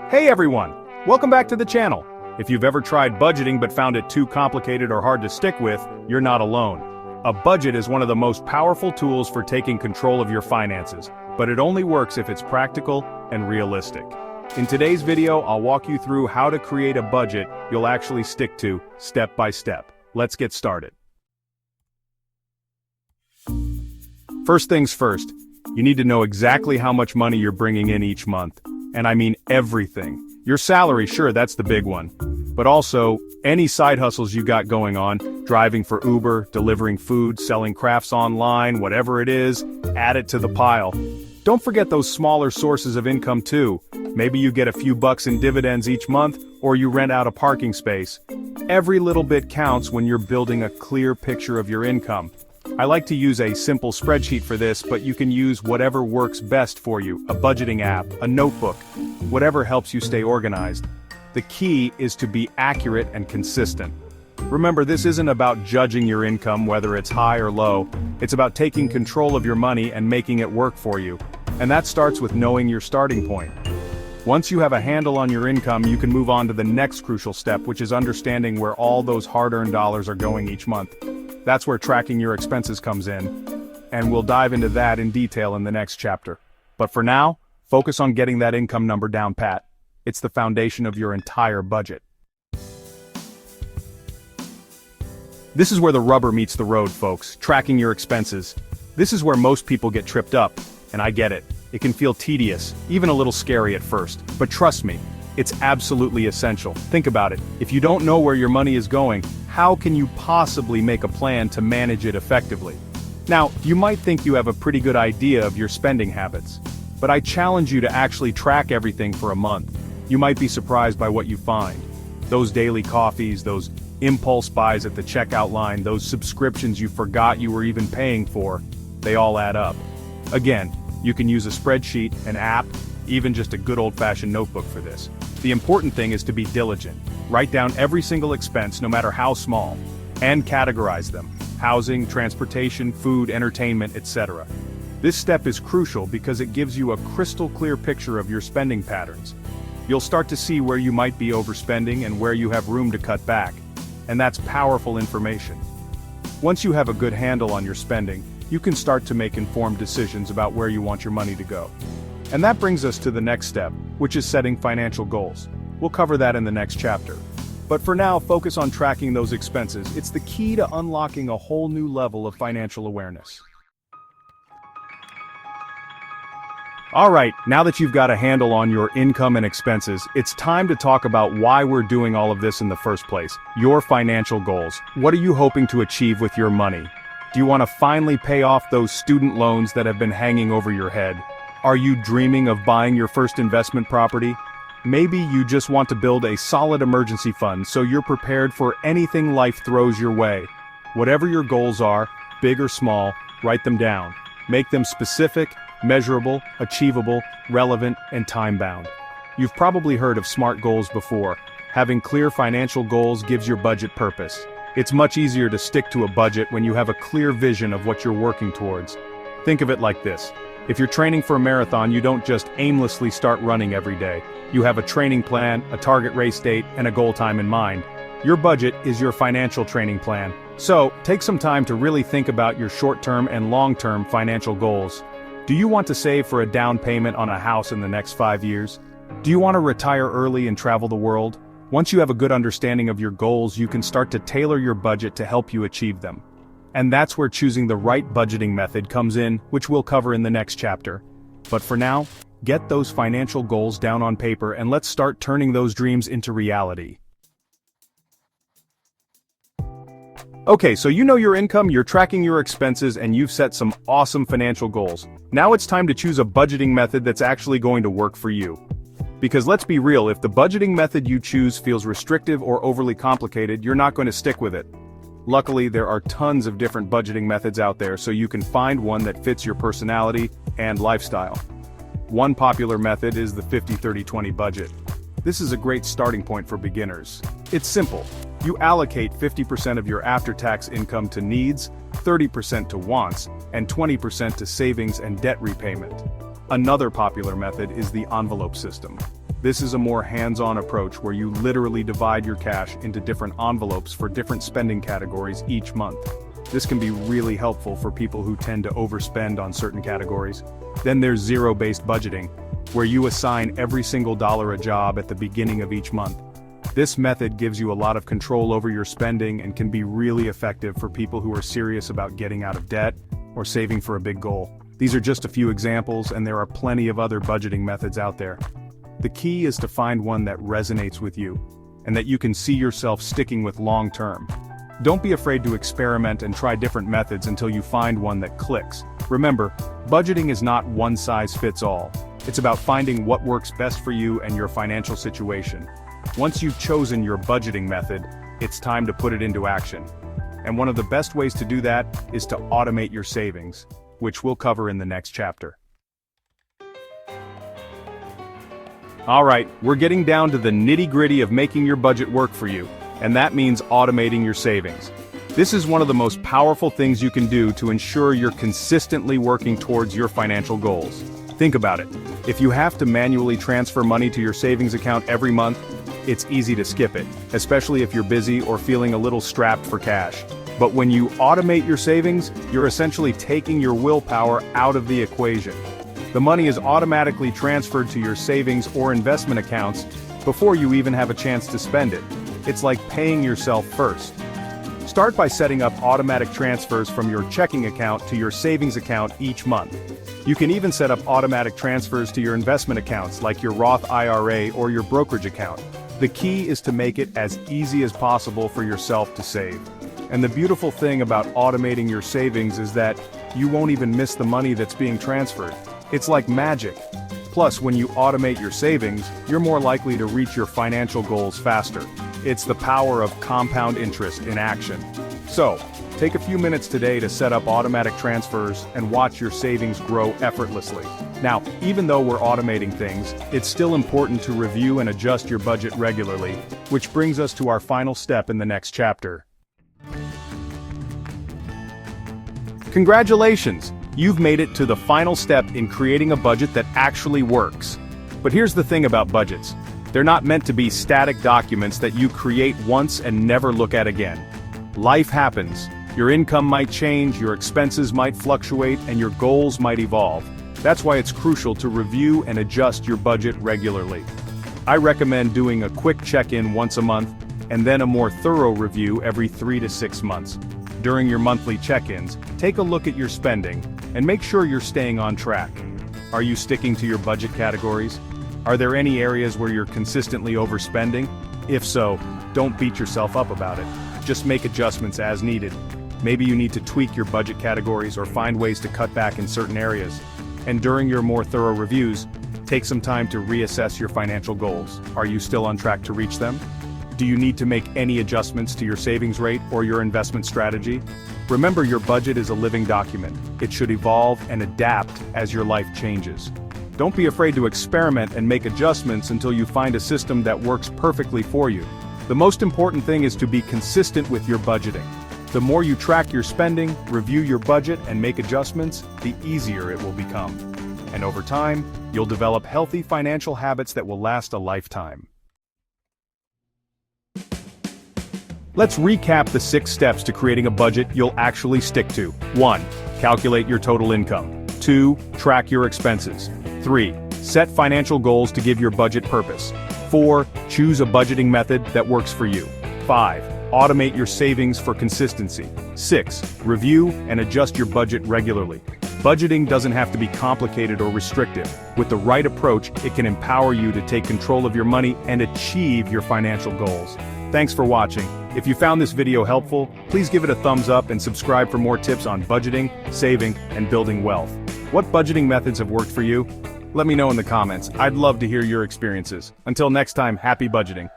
Hey everyone! Welcome back to the channel. If you've ever tried budgeting but found it too complicated or hard to stick with, you're not alone. A budget is one of the most powerful tools for taking control of your finances, but it only works if it's practical and realistic. In today's video, I'll walk you through how to create a budget you'll actually stick to, step by step. Let's get started. First things first, you need to know exactly how much money you're bringing in each month. And I mean everything. Your salary, sure, that's the big one. But also, any side hustles you got going on, driving for Uber, delivering food, selling crafts online, whatever it is, add it to the pile. Don't forget those smaller sources of income too. Maybe you get a few bucks in dividends each month, or you rent out a parking space. Every little bit counts when you're building a clear picture of your income. I like to use a simple spreadsheet for this, but you can use whatever works best for you, a budgeting app, a notebook, whatever helps you stay organized. The key is to be accurate and consistent. Remember, this isn't about judging your income, whether it's high or low. It's about taking control of your money and making it work for you. And that starts with knowing your starting point. Once you have a handle on your income, you can move on to the next crucial step, which is understanding where all those hard-earned dollars are going each month. That's where tracking your expenses comes in, and we'll dive into that in detail in the next chapter. But for now, focus on getting that income number down pat. It's the foundation of your entire budget. This is where the rubber meets the road, folks, tracking your expenses. This is where most people get tripped up, and I get it. It can feel tedious, even a little scary at first, but trust me, it's absolutely essential. Think about it. If you don't know where your money is going, how can you possibly make a plan to manage it effectively? Now, you might think you have a pretty good idea of your spending habits, but I challenge you to actually track everything for a month. You might be surprised by what you find. Those daily coffees, those impulse buys at the checkout line, those subscriptions you forgot you were even paying for, they all add up. Again, you can use a spreadsheet, an app, even just a good old-fashioned notebook for this. The important thing is to be diligent. Write down every single expense, no matter how small, and categorize them: housing, transportation, food, entertainment, etc. This step is crucial because it gives you a crystal clear picture of your spending patterns. You'll start to see where you might be overspending and where you have room to cut back. And that's powerful information. Once you have a good handle on your spending, you can start to make informed decisions about where you want your money to go. And that brings us to the next step, which is setting financial goals. We'll cover that in the next chapter. But for now, focus on tracking those expenses. It's the key to unlocking a whole new level of financial awareness. Alright, now that you've got a handle on your income and expenses, it's time to talk about why we're doing all of this in the first place. Your financial goals. What are you hoping to achieve with your money? Do you want to finally pay off those student loans that have been hanging over your head? Are you dreaming of buying your first investment property? Maybe you just want to build a solid emergency fund so you're prepared for anything life throws your way. Whatever your goals are, big or small, write them down. Make them specific, measurable, achievable, relevant, and time-bound. You've probably heard of SMART goals before. Having clear financial goals gives your budget purpose. It's much easier to stick to a budget when you have a clear vision of what you're working towards. Think of it like this. If you're training for a marathon, you don't just aimlessly start running every day. You have a training plan, a target race date, and a goal time in mind. Your budget is your financial training plan. So, take some time to really think about your short-term and long-term financial goals. Do you want to save for a down payment on a house in the next 5 years? Do you want to retire early and travel the world? Once you have a good understanding of your goals, you can start to tailor your budget to help you achieve them. And that's where choosing the right budgeting method comes in, which we'll cover in the next chapter. But for now, get those financial goals down on paper and let's start turning those dreams into reality. Okay, so you know your income, you're tracking your expenses, and you've set some awesome financial goals. Now it's time to choose a budgeting method that's actually going to work for you. Because let's be real, if the budgeting method you choose feels restrictive or overly complicated, you're not going to stick with it. Luckily, there are tons of different budgeting methods out there, so you can find one that fits your personality and lifestyle. One popular method is the 50-30-20 budget. This is a great starting point for beginners. It's simple. You allocate 50% of your after-tax income to needs, 30% to wants, and 20% to savings and debt repayment. Another popular method is the envelope system. This is a more hands-on approach where you literally divide your cash into different envelopes for different spending categories each month. This can be really helpful for people who tend to overspend on certain categories. Then there's zero-based budgeting, where you assign every single dollar a job at the beginning of each month. This method gives you a lot of control over your spending and can be really effective for people who are serious about getting out of debt or saving for a big goal. These are just a few examples, and there are plenty of other budgeting methods out there. The key is to find one that resonates with you, and that you can see yourself sticking with long term. Don't be afraid to experiment and try different methods until you find one that clicks. Remember, budgeting is not one size fits all. It's about finding what works best for you and your financial situation. Once you've chosen your budgeting method, it's time to put it into action. And one of the best ways to do that is to automate your savings, which we'll cover in the next chapter. Alright, we're getting down to the nitty-gritty of making your budget work for you, and that means automating your savings. This is one of the most powerful things you can do to ensure you're consistently working towards your financial goals. Think about it. If you have to manually transfer money to your savings account every month, it's easy to skip it, especially if you're busy or feeling a little strapped for cash. But when you automate your savings, you're essentially taking your willpower out of the equation. The money is automatically transferred to your savings or investment accounts before you even have a chance to spend it. It's like paying yourself first. Start by setting up automatic transfers from your checking account to your savings account each month. You can even set up automatic transfers to your investment accounts like your Roth IRA or your brokerage account. The key is to make it as easy as possible for yourself to save. And the beautiful thing about automating your savings is that you won't even miss the money that's being transferred. It's like magic. Plus, when you automate your savings, you're more likely to reach your financial goals faster. It's the power of compound interest in action. So, take a few minutes today to set up automatic transfers and watch your savings grow effortlessly. Now, even though we're automating things, it's still important to review and adjust your budget regularly, which brings us to our final step in the next chapter. Congratulations! You've made it to the final step in creating a budget that actually works. But here's the thing about budgets. They're not meant to be static documents that you create once and never look at again. Life happens. Your income might change, your expenses might fluctuate, and your goals might evolve. That's why it's crucial to review and adjust your budget regularly. I recommend doing a quick check-in once a month, and then a more thorough review every 3 to 6 months. During your monthly check-ins, take a look at your spending, and make sure you're staying on track. Are you sticking to your budget categories? Are there any areas where you're consistently overspending? If so, don't beat yourself up about it. Just make adjustments as needed. Maybe you need to tweak your budget categories or find ways to cut back in certain areas. And during your more thorough reviews, take some time to reassess your financial goals. Are you still on track to reach them? Do you need to make any adjustments to your savings rate or your investment strategy? Remember, your budget is a living document. It should evolve and adapt as your life changes. Don't be afraid to experiment and make adjustments until you find a system that works perfectly for you. The most important thing is to be consistent with your budgeting. The more you track your spending, review your budget, and make adjustments, the easier it will become. And over time, you'll develop healthy financial habits that will last a lifetime. Let's recap the 6 steps to creating a budget you'll actually stick to. 1. Calculate your total income. 2. Track your expenses. 3. Set financial goals to give your budget purpose. 4. Choose a budgeting method that works for you. 5. Automate your savings for consistency. 6. Review and adjust your budget regularly. Budgeting doesn't have to be complicated or restrictive. With the right approach, it can empower you to take control of your money and achieve your financial goals. Thanks for watching. If you found this video helpful, please give it a thumbs up and subscribe for more tips on budgeting, saving, and building wealth. What budgeting methods have worked for you? Let me know in the comments. I'd love to hear your experiences. Until next time, happy budgeting.